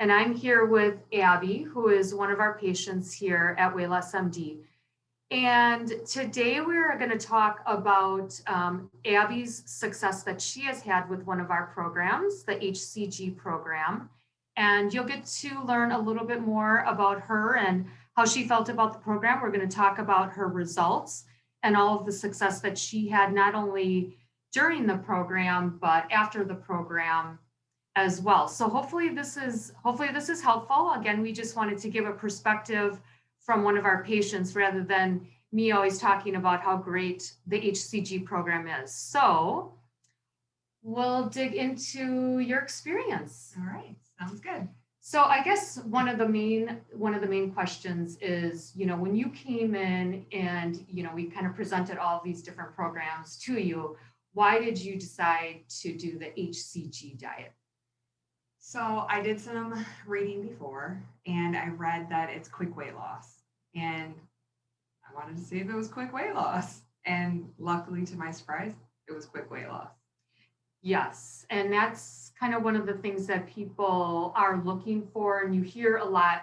and I'm here with Abby, who is one of our patients here at Weight Loss MD. And today we're going to talk about Abby's success that she has had with one of our programs, the HCG program. And you'll get to learn a little bit more about her and how she felt about the program. We're going to talk about her results and all of the success that she had, not only during the program, but after the program as well. So hopefully this is helpful. Again, we just wanted to give a perspective from one of our patients rather than me always talking about how great the HCG program is. So we'll dig into your experience. All right, sounds good. So I guess one of the main questions is, when you came in and, we kind of presented all of these different programs to you, why did you decide to do the HCG diet? So I did some reading before and I read that it's quick weight loss, and I wanted to see if it was quick weight loss. And luckily, to my surprise, it was quick weight loss. Yes. And that's kind of one of the things that people are looking for. And you hear a lot,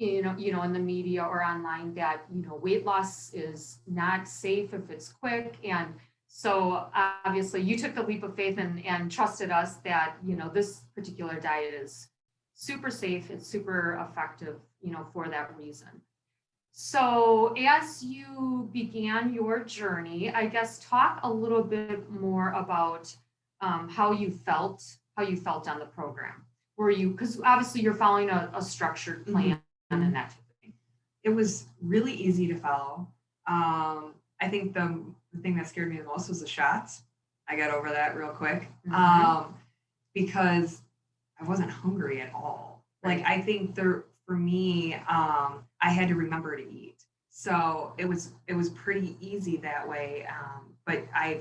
in the media or online that, weight loss is not safe if it's quick. And so obviously you took the leap of faith and trusted us that, this particular diet is super safe. It's super effective, for that reason. So as you began your journey, I guess talk a little bit more about how you felt on the program. Were you, because obviously you're following a structured plan and that type of thing. It was really easy to follow. I think the thing that scared me the most was the shots. I got over that real quick because I wasn't hungry at all. Right. Like, I think for me, I had to remember to eat. So it was pretty easy that way. But I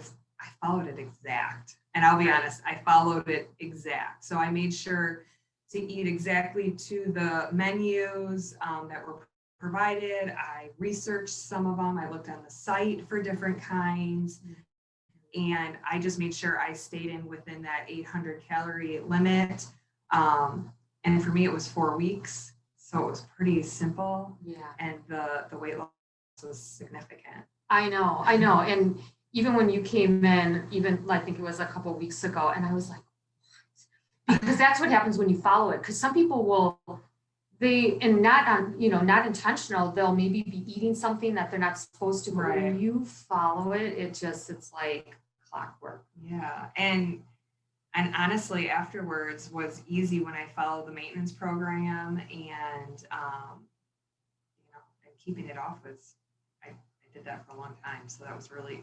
followed it exact. And I'll be honest, I followed it exact. So I made sure to eat exactly to the menus that were provided. I researched some of them. I looked on the site for different kinds. And I just made sure I stayed within that 800 calorie limit. And for me, it was 4 weeks. So it was pretty simple. Yeah. And the weight loss was significant. I know. And even when you came in, I think it was a couple of weeks ago, and I was like, what? Because that's what happens when you follow it. Because some people not intentional, they'll maybe be eating something that they're not supposed to, but right. When you follow it, it's like clockwork. Yeah. And honestly, afterwards was easy when I followed the maintenance program, and keeping it off was, I did that for a long time. So it was really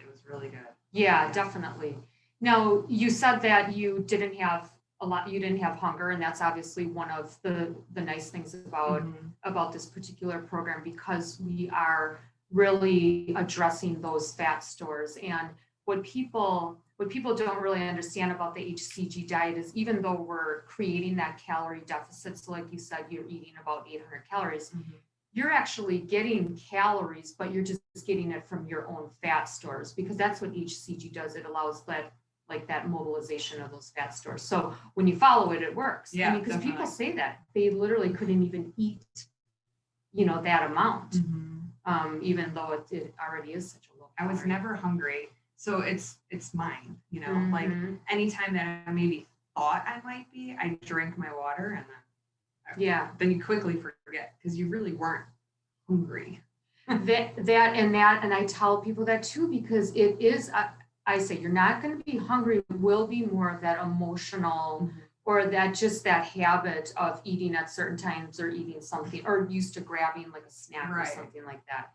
good. Yeah, definitely. Now, you said that you didn't have hunger, and that's obviously one of the nice things about this particular program, because we are really addressing those fat stores. And what people don't really understand about the HCG diet is, even though we're creating that calorie deficit, so like you said, you're eating about 800 calories, you're actually getting calories, but you're just getting it from your own fat stores, because that's what HCG does. It allows that mobilization of those fat stores. So when you follow it, it works. Yeah, because people say that they literally couldn't even eat, that amount, even though it already is such a low calorie. I was never hungry. So it's mine, like anytime that I maybe thought I might be, I drank my water, and then you quickly forget because you really weren't hungry. And I tell people that too, because it is, I say, you're not going to be hungry. It will be more of that emotional or that habit of eating at certain times, or eating something, or used to grabbing like a snack or something like that.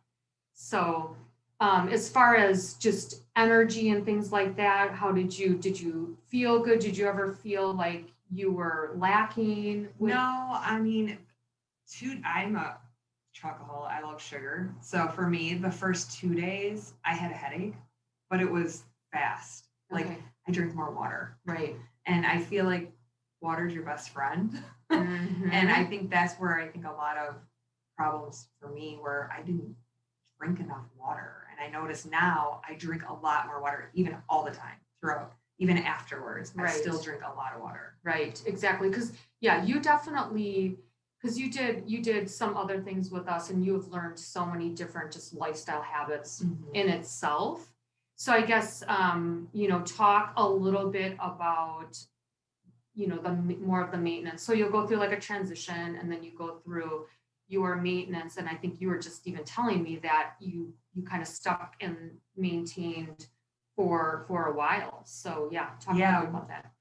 So as far as just energy and things like that, how did you feel good? Did you ever feel like you were lacking? No, I mean, I'm a chocoholic. I love sugar. So for me, the first 2 days I had a headache, but it was fast. Like, I drink more water. Right. And I feel like water's your best friend. And I think that's where I think a lot of problems for me, where I didn't drink enough water. And I notice now I drink a lot more water, even all the time throughout, even afterwards. I still drink a lot of water. Right, exactly. Because Yeah, you definitely, because you did some other things with us and you have learned so many different just lifestyle habits in itself. So I guess talk a little bit about more of the maintenance. So you'll go through like a transition and then you go through your maintenance. And I think you were just even telling me that you kind of stuck and maintained for a while. So yeah, talk a little bit about that.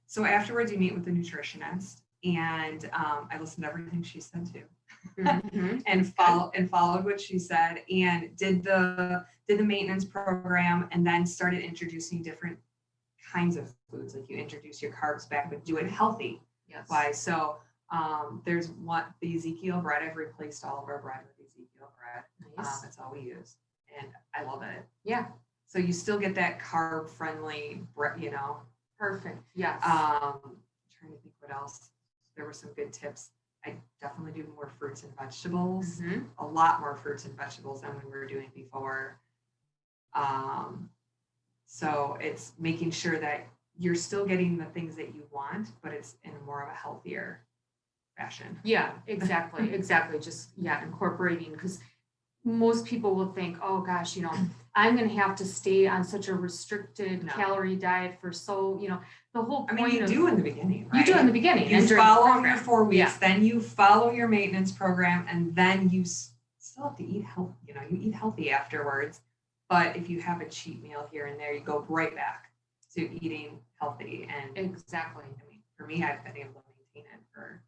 So afterwards, you meet with the nutritionist, and I listened to everything she said too, and followed what she said, and did the maintenance program, and then started introducing different kinds of foods. Like you introduce your carbs back, but do it healthy. Yes. Why? So there's the Ezekiel bread. I've replaced all of our bread with Ezekiel bread. Nice. That's all we use, and I love it. Yeah. So you still get that carb friendly bread, Perfect. Yes. Trying to think what else. There were some good tips. I definitely do more fruits and vegetables. A lot more fruits and vegetables than we were doing before. So it's making sure that you're still getting the things that you want, but it's in more of a healthier fashion. Yeah, exactly. Exactly. Just incorporating, because most people will think, oh gosh, I'm going to have to stay on such a restricted calorie diet for the whole point. You do in the beginning, right? You do in the beginning. You follow your 4 weeks, then you follow your maintenance program, and then you still have to eat healthy. You eat healthy afterwards. But if you have a cheat meal here and there, you go right back to eating healthy. And exactly. For me, I've been able to maintain it for.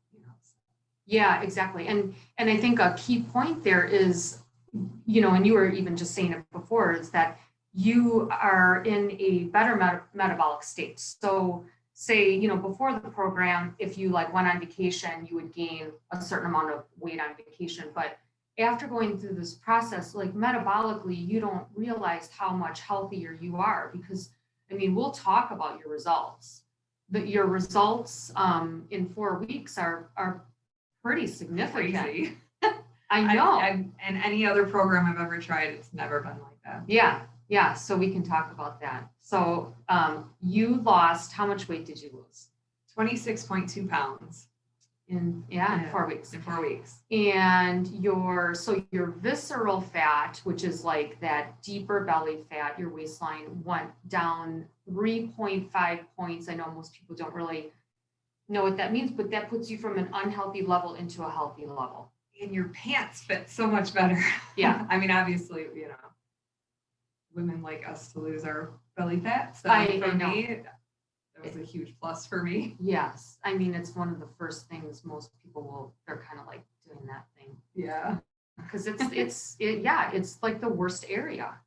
Yeah, exactly. And I think a key point there is, and you were even just saying it before, is that you are in a better metabolic state. So say, before the program, if you went on vacation, you would gain a certain amount of weight on vacation. But after going through this process, metabolically, you don't realize how much healthier you are, because we'll talk about your results. Your results in 4 weeks are pretty significant. Crazy. I know. And any other program I've ever tried, it's never been like that. Yeah. So we can talk about that. So you lost, how much weight did you lose? 26.2 pounds. In 4 weeks. In 4 weeks. And your visceral fat, which is like that deeper belly fat, your waistline, went down 3.5 points. I know most people don't really know what that means, but that puts you from an unhealthy level into a healthy level. And your pants fit so much better. Yeah. Obviously, women like us to lose our belly fat. So for me, that was a huge plus for me. Yes. It's one of the first things most people they're kind of like doing that thing. Yeah. Because it's like the worst area.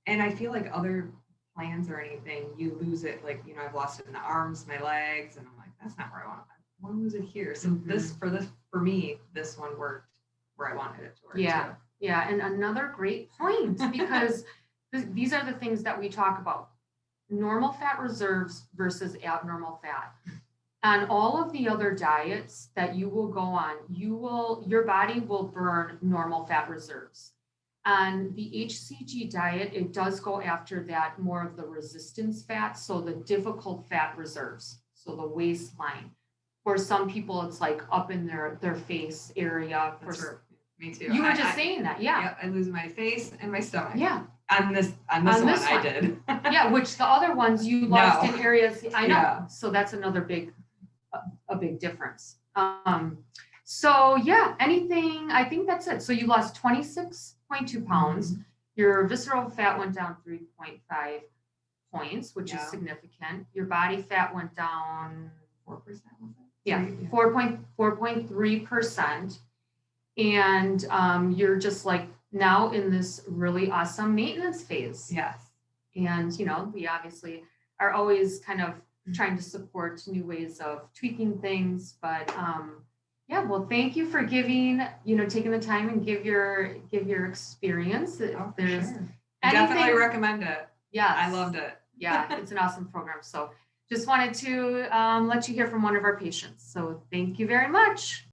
And I feel like other plans or anything, you lose it. I've lost it in the arms, my legs, and I'm like, that's not where I want it. I want to lose it here. So for me, this one worked where I wanted it to work. Yeah. Too. Yeah. And another great point, because these are the things that we talk about. Normal fat reserves versus abnormal fat. On all of the other diets that you will go on, your body will burn normal fat reserves. On the HCG diet, it does go after that more of the resistance fat, so the difficult fat reserves, so the waistline. For some people, it's up in their face area. Me too. You were just saying that, yeah. I lose my face and my stomach. Yeah. On this one, I did. Yeah, which the other ones you lost in areas. I know. Yeah. So that's another big difference. So yeah, I think that's it. So you lost 26.2 pounds. Your visceral fat went down 3.5 points, which is significant. Your body fat went down 4%, was it? Yeah, 4.3%. And you're just now in this really awesome maintenance phase. Yes. And, we obviously are always kind of trying to support new ways of tweaking things. But well, thank you for taking the time and give your experience. Oh, for sure. Definitely recommend it. Yeah. I loved it. Yeah, it's an awesome program. So just wanted to let you hear from one of our patients. So thank you very much.